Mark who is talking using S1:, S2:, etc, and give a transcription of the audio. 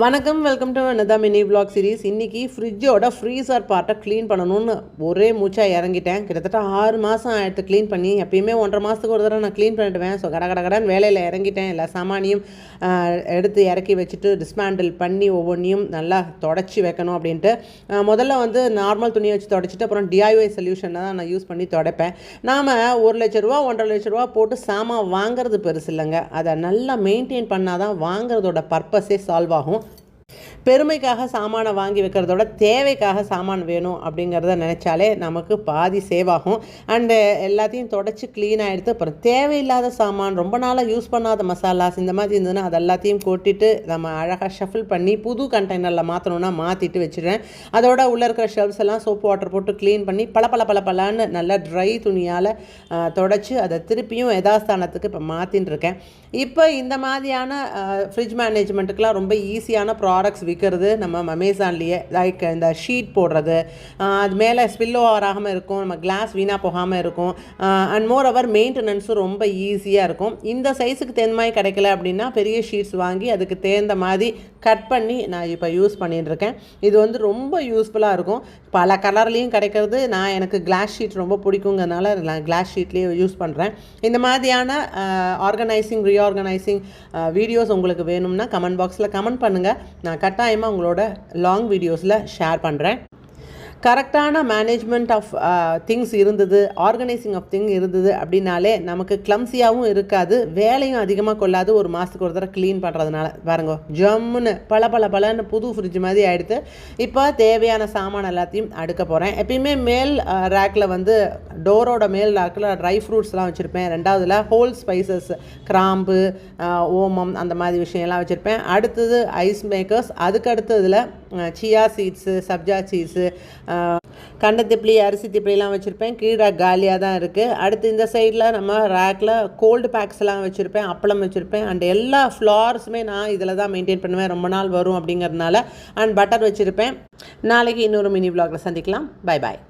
S1: வணக்கம், welcome to another mini vlog series. இன்றைக்கி ஃப்ரிட்ஜோட freezer பார்ட்டை க்ளீன் பண்ணணும்னு ஒரே மூச்சாக இறங்கிட்டேன். கிட்டத்தட்ட 6 மாதம் ஆயிடுத்து க்ளீன் பண்ணி. எப்பயுமே 1.5 மாதத்துக்கு ஒரு தடவை நான் க்ளீன் பண்ணிவிடுவேன். ஸோ கடன் வேலையில் இறங்கிட்டேன். எல்லா சாமானியும் எடுத்து இறக்கி வச்சுட்டு டிஸ்மேண்டில் பண்ணி ஒவ்வொன்றையும் நல்லா தொடச்சி வைக்கணும் அப்படின்ட்டு. முதல்ல வந்து நார்மல் துணியை வச்சு தொடச்சிட்டு அப்புறம் DIY சொல்யூஷனை தான் நான் யூஸ் பண்ணி துடைப்பேன். நாம் 1 லட்ச ரூபா 1.5 லட்ச ரூபா போட்டு சாமான் வாங்குறது பெருசு இல்லைங்க. அதை நல்லா மெயின்டைன் பண்ணால் தான் வாங்குறதோட பர்பஸே சால்வ் ஆகும். பெருமைக்காக சாமானை வாங்கி வைக்கிறதோட தேவைக்காக சாமான் வேணும் அப்படிங்கிறத நினச்சாலே நமக்கு பாதி சேவ் ஆகும். அண்டு எல்லாத்தையும் தொடச்சி க்ளீன் ஆகிடுது. அப்புறம் தேவையில்லாத சாமான், ரொம்ப நாளாக யூஸ் பண்ணாத மசாலாஸ் இந்த மாதிரி இருந்ததுன்னா அது எல்லாத்தையும் கொட்டிட்டு நம்ம அழகாக ஷஃபில் பண்ணி புது கண்டெய்னரில் மாற்றணுன்னா மாற்றிட்டு வச்சுடுறேன். அதோட உள்ளே இருக்கிற ஷெல்ஃப்ஸ் எல்லாம் சோப்பு வாட்டர் போட்டு க்ளீன் பண்ணி பளபளன்னு நல்லா ட்ரை துணியால் தொடச்சி அதை திருப்பியும் யதாஸ்தானத்துக்கு இப்போ மாற்றின்னு இருக்கேன். இப்போ இந்த மாதிரியான ஃப்ரிட்ஜ் மேனேஜ்மெண்ட்டுக்கெலாம் ரொம்ப ஈஸியான ப்ராடக்ட்ஸ் விற்கிறது நம்ம அமேசான்லேயே. லைக் இந்த ஷீட் போடுறது, அது மேலே ஸ்பில் ஓவர் ஆகாமல் இருக்கும், நம்ம கிளாஸ் வீணாக போகாமல் இருக்கும். அண்ட் மோர் ஓவர் மெயின்டெனன்ஸும் ரொம்ப ஈஸியாக இருக்கும். இந்த சைஸுக்கு தேர்ந்த மாதிரி கிடைக்கல அப்படின்னா பெரிய ஷீட்ஸ் வாங்கி அதுக்கு தேர்ந்த மாதிரி கட் பண்ணி நான் இப்போ யூஸ் பண்ணிட்டு இருக்கேன். இது வந்து ரொம்ப யூஸ்ஃபுல்லாக இருக்கும். பல கலர்லேயும் கிடைக்கிறது. எனக்கு கிளாஸ் ஷீட் ரொம்ப பிடிக்குங்கிறதுனால நான் கிளாஸ் ஷீட்லேயே யூஸ் பண்ணுறேன். இந்த மாதிரியான ஆர்கனைசிங் ரீஆர்கனைசிங் வீடியோஸ் உங்களுக்கு வேணும்னா கமெண்ட் பாக்ஸில் கமெண்ட் பண்ணுங்கள். நான் கட்டாயமாக உங்களோட லாங் வீடியோஸில் ஷேர் பண்ணுறேன். கரெக்டான மேனேஜ்மெண்ட் ஆஃப் திங்ஸ் இருந்தது, ஆர்கனைசிங் ஆஃப் திங் இருந்தது அப்படின்னாலே நமக்கு கிளம்ஸியாகவும் இருக்காது, வேலையும் அதிகமாக கொள்ளாது. ஒரு மாதத்துக்கு ஒரு தடவை க்ளீன் பண்ணுறதுனால பாருங்க, ஜம்முன்னு பளன்னு புது ஃப்ரிட்ஜ் மாதிரி ஆகிடுது. இப்போ தேவையான சாமான் எல்லாத்தையும் அடுக்க போகிறேன். எப்பயுமே மேல் ரேக்கில் வந்து டோரோட மேல் ரேக்கில் ட்ரை ஃப்ரூட்ஸ்லாம் வச்சுருப்பேன். ரெண்டாவதுல ஹோல் ஸ்பைசஸ், கிராம்பு, ஓமம் அந்த மாதிரி விஷயம்லாம் வச்சுருப்பேன். அடுத்தது ஐஸ் மேக்கர்ஸ், அதுக்கு அடுத்ததில் சியா சீட்ஸு, சப்ஜா சீட்ஸு, கண்டத்திப்பிளி, அரிசி திப்பிலாம் வச்சுருப்பேன். கீழே காலியாக தான் இருக்குது. அடுத்து இந்த சைடில் நம்ம ரேக்கில் கோல்டு பேக்ஸ்லாம் வச்சுருப்பேன், அப்பளம் வச்சுருப்பேன். அண்ட் எல்லா ஃப்ளார்ஸுமே நான் இதில் தான் மெயின்டைன் பண்ணுவேன், ரொம்ப நாள் வரும் அப்படிங்கிறதுனால. அண்ட் பட்டர் வச்சுருப்பேன். நாளைக்கு இன்னொரு மினி vlogல சந்திக்கலாம். Bye bye.